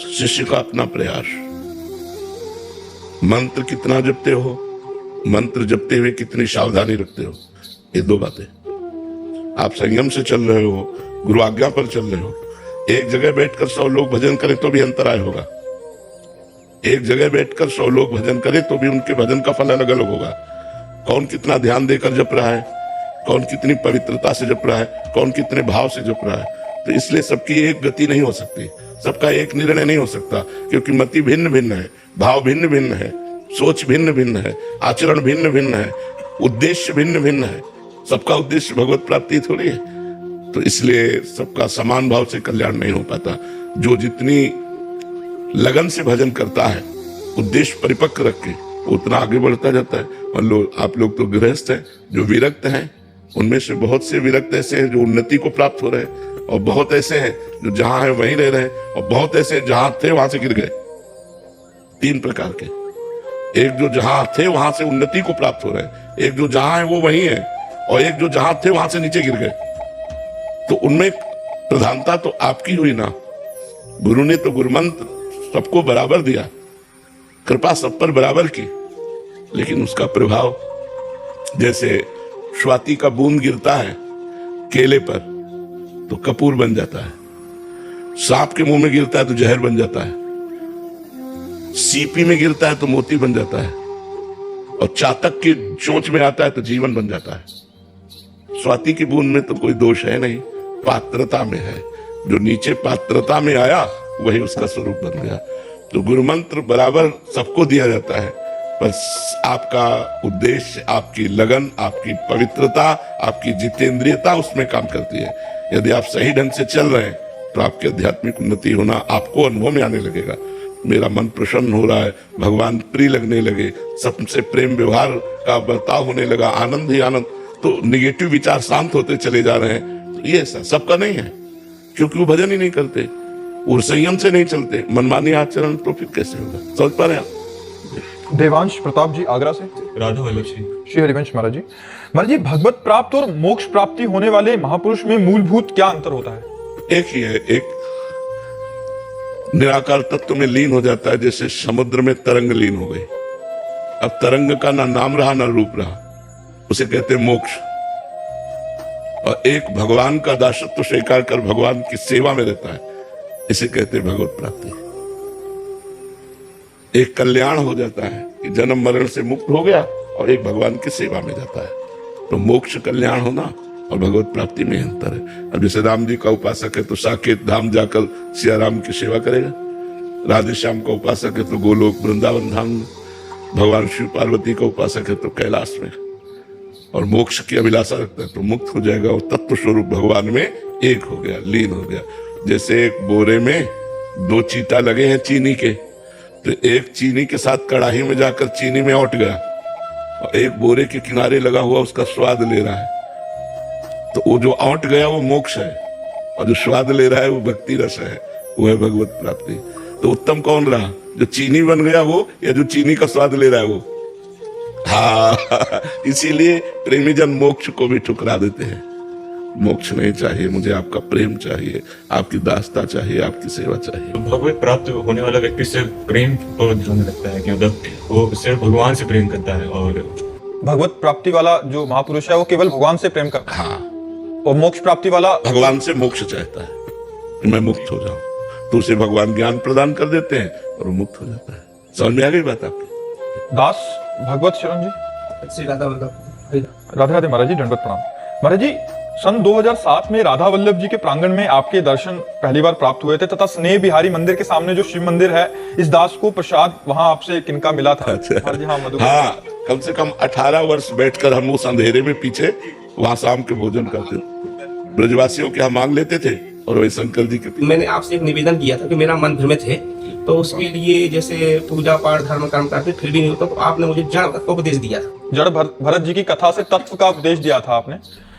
शिष्य का अपना प्रयास। मंत्र कितना जपते हो, मंत्र जपते हुए कितनी सावधानी रखते हो, ये दो बातें। आप संयम से चल रहे हो, गुरु आज्ञा पर चल रहे हो। एक जगह बैठकर 100 लोग भजन करें तो भी अंतराय होगा। एक जगह बैठकर 100 लोग भजन करें तो भी उनके भजन का फल अलग अलग होगा। कौन कितना ध्यान देकर जप रहा है, कौन कितनी पवित्रता से जप रहा है, कौन कितने भाव से जप रहा है। तो इसलिए सबकी एक गति नहीं हो सकती, सबका एक निर्णय नहीं हो सकता, क्योंकि मति भिन्न भिन्न है, भाव भिन्न भिन्न है, सोच भिन्न भिन्न है, आचरण भिन्न भिन्न है, उद्देश्य भिन्न भिन्न है। सबका उद्देश्य भगवत प्राप्ति थोड़ी है। तो इसलिए सबका समान भाव से कल्याण नहीं हो पाता। जो जितनी लगन से भजन करता है, उद्देश्य परिपक्व रख के, उतना आगे बढ़ता जाता है। मान लो आप लोग तो गृहस्थ हैं, जो विरक्त हैं, उनमें से बहुत से विरक्त ऐसे हैं जो उन्नति को प्राप्त हो रहे हैं, और बहुत ऐसे हैं जो जहां है वहीं रह रहे हैं, और बहुत ऐसे जहां थे वहां से गिर गए। 3 प्रकार के। एक जो जहां थे वहां से उन्नति को प्राप्त हो रहे हैं, एक जो जहां है वो वहीं है, और एक जो जहां थे वहां से नीचे गिर गए। तो उनमें प्रधानता तो आपकी हुई ना। गुरु ने तो गुरुमंत्र सबको बराबर दिया, कृपा सब पर बराबर की, लेकिन उसका प्रभाव, जैसे स्वाति का बूंद गिरता है केले पर तो कपूर बन जाता है, सांप के मुंह में गिरता है तो जहर बन जाता है, सीपी में गिरता है तो मोती बन जाता है, और चातक की चोंच में आता है तो जीवन बन जाता है। स्वाति की बूंद में तो कोई दोष है नहीं, पात्रता में है। जो नीचे पात्रता में आया वही उसका स्वरूप बन गया। तो गुरु मंत्र बराबर सबको दिया जाता है, पर आपका उद्देश्य, आपकी लगन, आपकी पवित्रता, आपकी जितेंद्रियता उसमें काम करती है। यदि आप सही ढंग से चल रहे हैं तो आपकी आध्यात्मिक उन्नति होना आपको अनुभव में आने लगेगा। मेरा मन प्रसन्न हो रहा है, भगवान प्रिय लगने लगे, सबसे प्रेम व्यवहार का बर्ताव होने लगा, आनंद ही आनंद। तो निगेटिव विचार शांत होते चले जा रहे हैं। तो ये सबका नहीं है, क्योंकि वो भजन ही नहीं करते और संयम से नहीं चलते। मनमानी आचरण तो फिर कैसे होगा, समझ पा रहे हैं? देवांश प्रताप जी आगरा से। राधा वल्लभ जी। श्री हरिवंश महाराज जी। महाराज जी, भगवत प्राप्त और मोक्ष प्राप्ति होने वाले महापुरुष में मूलभूत क्या अंतर होता है? एक ही है, एक निराकार तत्व में लीन हो जाता है, जैसे समुद्र में तरंग लीन हो गई। अब तरंग का ना नाम रहा ना रूप रहा, उसे कहते मोक्ष। और एक भगवान का दासत्व स्वीकार कर भगवान की सेवा में रहता है, इसे कहते भगवत प्राप्ति। एक कल्याण हो जाता है कि जन्म मरण से मुक्त हो गया, और एक भगवान की सेवा में जाता है। तो मोक्ष कल्याण होना और भगवत प्राप्ति में अंतर है। अब जैसे राम जी का उपासक है तो साकेत धाम जाकर सिया राम की सेवा करेगा, राधे श्याम का उपासक है तो गोलोक वृंदावन धाम में, भगवान शिव पार्वती का उपासक है तो कैलाश में, और मोक्ष की अभिलाषा रखता है तो मुक्त हो जाएगा, और तत्व स्वरूप भगवान में एक हो गया, लीन हो गया। जैसे एक बोरे में 2 चीटा लगे हैं चीनी के, तो एक चीनी के साथ कढ़ाई में जाकर चीनी में औट गया, और एक बोरे के किनारे लगा हुआ उसका स्वाद ले रहा है। तो वो जो औट गया वो मोक्ष है, और जो स्वाद ले रहा है वो भक्ति रस है, वो है भगवत प्राप्ति। तो उत्तम कौन रहा, जो चीनी बन गया वो, या जो चीनी का स्वाद ले रहा है वो? हाँ, इसीलिए प्रेमी जन मोक्ष को भी ठुकरा देते हैं। मोक्ष नहीं चाहिए मुझे, आपका प्रेम चाहिए, आपकी दासता चाहिए, आपकी सेवा चाहिए। भगवत प्राप्त होने वाला व्यक्ति सिर्फ प्रेम पर ध्यान रखता है कि मतलब वो सिर्फ भगवान से प्रेम करता है, और भगवत प्राप्ति वाला जो महापुरुष है वो केवल भगवान से प्रेम करता है। हाँ, और मोक्ष प्राप्ति वाला भगवान से मोक्ष चाहता है कि मैं मुक्त हो जाऊं, तो उसे भगवान ज्ञान प्रदान कर देते हैं और वो मुक्त हो जाता है। समझ में आ गई बात आपकी? दास भगवत शरण जी। श्री राधा वल्लभ। राधे राधे महाराज जी, दंडवत प्रणाम। महाराज जी, सन 2007 में राधा वल्लभ जी के प्रांगण में आपके दर्शन पहली बार प्राप्त हुए थे, तथा स्नेह बिहारी मंदिर के सामने जो शिव मंदिर है, इस दास को प्रसाद वहां आपसे किनका मिला था? अच्छा। हाँ, हाँ, कम से कम 18 वर्ष बैठकर हम उस अंधेरे में पीछे वहां शाम के भोजन करते थे, ब्रजवासियों के यहाँ मांग लेते थे, और वही शंकर जी के। मैंने आपसे एक निवेदन किया था कि मेरा मन भ्रमित है, तो उसके लिए जैसे पूजा पाठ धर्म कर्म करते फिर भी नहीं होता, तो आपने मुझे जड़ का उपदेश दिया था। जड़ भरत जी की कथा से तत्व का उपदेश दिया था आपने।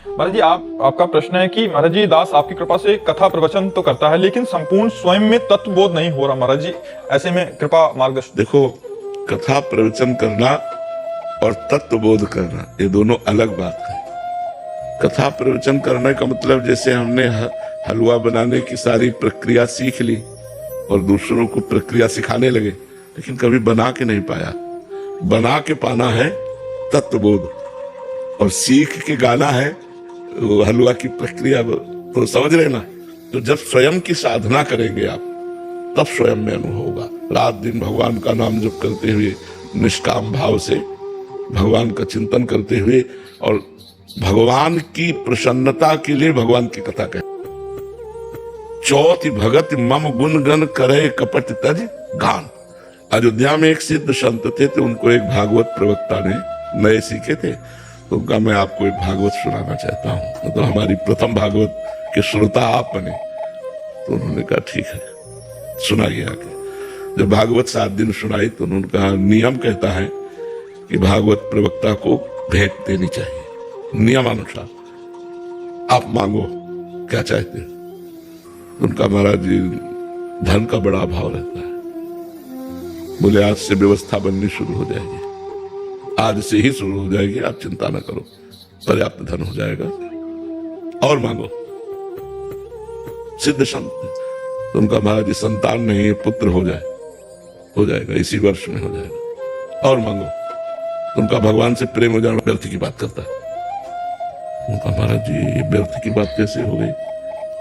महाराज जी, आपका प्रश्न है कि महाराज जी, दास आपकी कृपा से कथा प्रवचन तो करता है, लेकिन संपूर्ण स्वयं में तत्व बोध नहीं हो रहा। महाराज जी, ऐसे में कृपा मार्गदर्शन। देखो, कथा प्रवचन करना और तत्व बोध करना ये दोनों अलग बात है। कथा प्रवचन करने का मतलब जैसे हमने हलवा बनाने की सारी प्रक्रिया सीख ली, और दूसरों को प्रक्रिया सिखाने लगे, लेकिन कभी बना के नहीं पाया। बना के पाना है तत्वबोध, और सीख के गाना है वो हलवा की प्रक्रिया। तो समझ रहे ना, तो जब स्वयं की साधना करेंगे आप, तब स्वयं में अनुभव होगा। रात दिन भगवान का नाम जप करते हुए, निष्काम भाव से भगवान का चिंतन करते हुए, और भगवान की प्रसन्नता के लिए भगवान की कथा कहें। चौथी भगत मम गुण गण करे कपट तज गान। अयोध्या में एक सिद्ध संत थे, तो उनको एक भागवत प्रवक्ता ने नए सीखे थे, तो उनका मैं आपको एक भागवत सुनाना चाहता हूँ। तो हमारी प्रथम भागवत के श्रोता आप बने। तो उन्होंने कहा ठीक है, सुनाइए आके। जब भागवत 7 दिन सुनाई, तो उन्होंने कहा नियम कहता है कि भागवत प्रवक्ता को भेंट देनी चाहिए, नियमानुसार। आप मांगो क्या चाहते हो। उनका महाराज जी धन का बड़ा अभाव रहता है। बोले आज से व्यवस्था बननी शुरू हो जाएगी, आज से ही शुरू हो जाएगी, आप चिंता ना करो, पर्याप्त धन हो जाएगा, और मांगो। सिद्ध संत, तो उनका महाराज जी संतान नहीं है, पुत्र हो जाएगा, इसी वर्ष में हो जाएगा, और मांगो। उनका भगवान से प्रेम हो जाना व्यर्थ की बात करता है। उनका महाराज जी ये व्यर्थ की बात कैसे हो गई,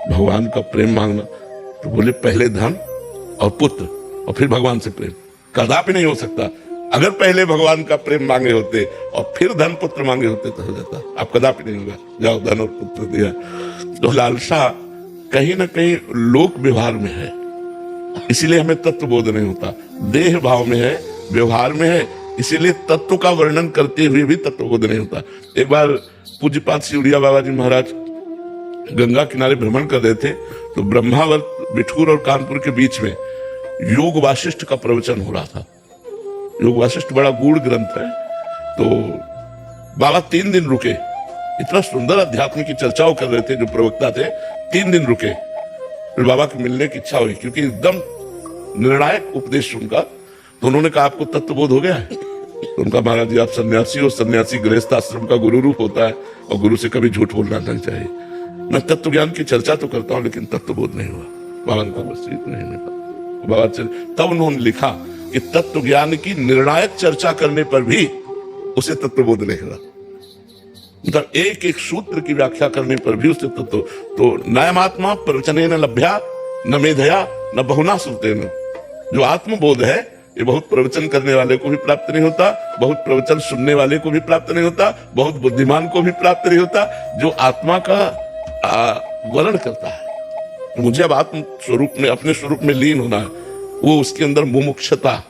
भगवान का प्रेम मांगना। तो बोले पहले धन और पुत्र और फिर भगवान से प्रेम, कदापि नहीं हो सकता। अगर पहले भगवान का प्रेम मांगे होते और फिर धन पुत्र मांगे होते तो हो जाता, आप कदापि नहीं होगा। जाओ धन और पुत्र दिया। तो लालसा कहीं ना कहीं लोक व्यवहार में है, इसीलिए हमें तत्व बोध नहीं होता। देह भाव में है, व्यवहार में है, इसीलिए तत्व का वर्णन करते हुए भी तत्व बोध नहीं होता। एक बार पूज्यपाद सिउड़िया बाबा जी महाराज गंगा किनारे भ्रमण कर रहे थे, तो ब्रह्मावर्त बिठूर और कानपुर के बीच में योग वाशिष्ठ का प्रवचन हो रहा था। योग वाशिष्ठ बड़ा गूढ़ ग्रंथ है। तो बाबा 3 दिन रुके, इतना सुंदर अध्यात्म की चर्चाओं कर रहे थे जो प्रवक्ता थे। 3 दिन रुके, फिर बाबा की मिलने की इच्छा हुई, क्योंकि एकदम निर्णायक उपदेश उनका। तो उन्होंने कहा आपको तत्वबोध हो गया है। तो उनका महाराज जी आप सन्यासी हो, सन्यासी गृहस्थ आश्रम का गुरु रूप होता है, और गुरु से कभी झूठ बोलना नहीं चाहिए। मैं तत्व ज्ञान की चर्चा तो करता हूँ, लेकिन तत्वबोध नहीं हुआ। बाबा ने कहा बस इतना ही नहीं था। बाबा तब उन्होंने लिखा कि तत्व ज्ञान की निर्णायक चर्चा करने पर भी उसे तत्वबोध नहीं हुआ। मतलब एक एक सूत्र की व्याख्या करने पर भी उसे तत्व। तो नयमात्मा प्रवचने न लभ्या न मेधया न बहुना श्रुतेन। जो आत्मबोध है ये बहुत प्रवचन करने वाले को भी प्राप्त नहीं होता, बहुत प्रवचन सुनने वाले को भी प्राप्त नहीं होता, बहुत बुद्धिमान को भी प्राप्त नहीं होता। जो आत्मा का वर्ण करता है, मुझे अब आत्म स्वरूप में, अपने स्वरूप में लीन होना है, वो उसके अंदर मुमुक्षता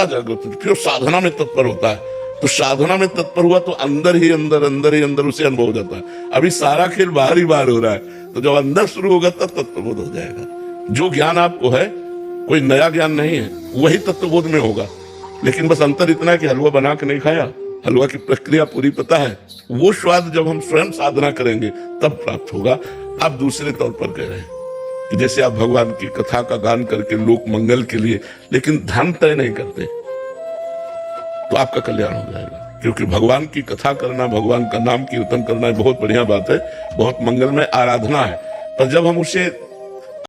जागृत होती, फिर साधना में तत्पर होता है। तो साधना में तत्पर हुआ तो अंदर ही अंदर उसे अनुभव हो जाता है। अभी सारा खेल बाहर ही बाहर हो रहा है, तो जब अंदर शुरू होगा तब तत्वबोध हो जाएगा। जो ज्ञान आपको है कोई नया ज्ञान नहीं है, वही तत्वबोध में होगा। लेकिन बस अंतर इतना है कि हलवा बना के नहीं खाया, हलवा की प्रक्रिया पूरी पता है। वो स्वाद जब हम स्वयं साधना करेंगे तब प्राप्त होगा। आप दूसरे तौर पर कह रहे हैं कि जैसे आप भगवान की कथा का गान करके लोक मंगल के लिए, लेकिन धन तय नहीं करते, तो आपका कल्याण हो जाएगा। क्योंकि भगवान की कथा करना, भगवान का नाम कीर्तन करना बहुत बढ़िया बात है, बहुत मंगलमय आराधना है। पर जब हम उसे